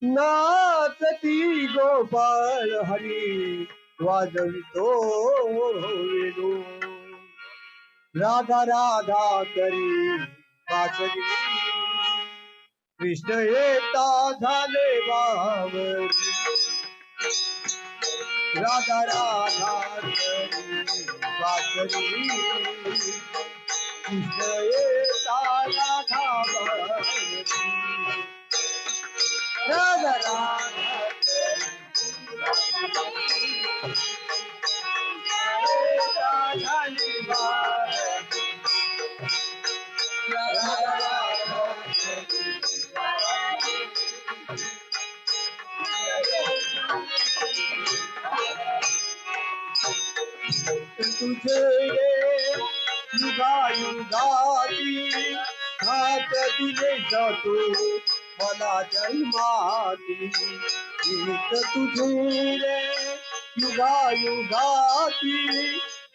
नाचती गोपाळ हरी वाजवितो वेणू. राधा राधा करी वासरी कृष्ण येता झाले बावरी. राधा राधा करी वासरी कृष्ण येता राधा बावरी. राधा राधा झाली बावरी. तुझे युगायुगाती हात दिले जातो मला जन्माती. गीत तुझे रे युगायुगाती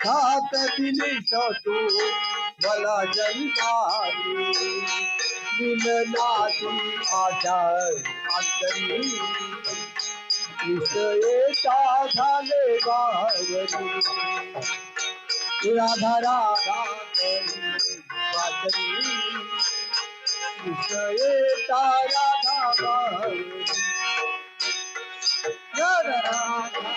हात दिले जातो मला जन्माती. मिलनाची आशा अंतरी विषयेता झाले बावरी. राधा राधा करी वासरी विषयेता राधा बावरी. राधा राधा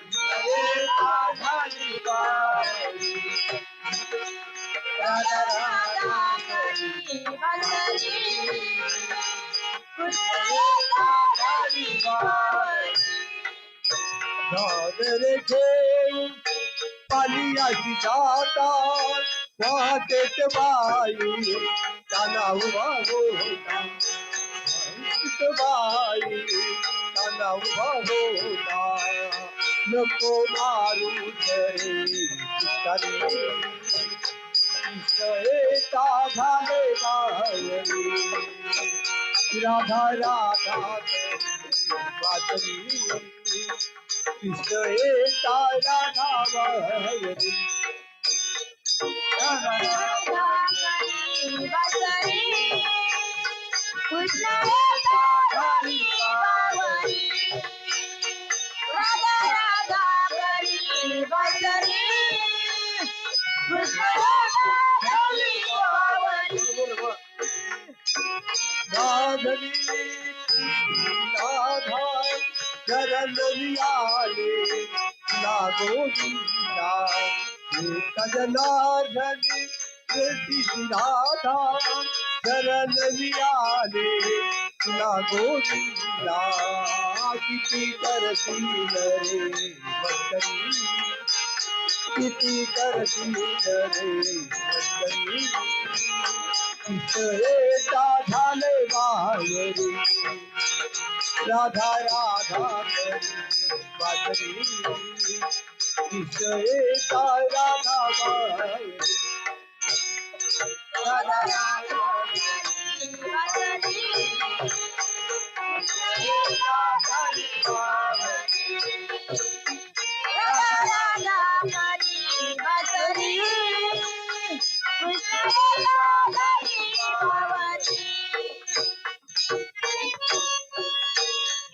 विषयेता झाली बावरी. राधा राधा करी वासरी दादर घेऊन पालियाची जातात वाटेत बाई ताना उभा होता. बाई ताना उभा होता. नको मारू धरे कृष्णेता झाले बावरी. राधा राधा वासरी कृष्णेता राधा बावरी. राधा राधा वासरी कृष्ण येता झाली बावरी. राधा राधा करी वासरी कृष्ण येता झाली बावरी. राधनी राधा शरणियाले लागो गीता. कजनार्दनी कृती राधा शरणियाले लागो गीता. किती करतील रे वस्तरी किती करतील रे वस्तरी. कृष्णेता झाले बावरी. राधा राधा करी वासरी कृष्णेता राधा बावरी. राधा राधा करी वासरी कृष्ण येता झाली बावरी.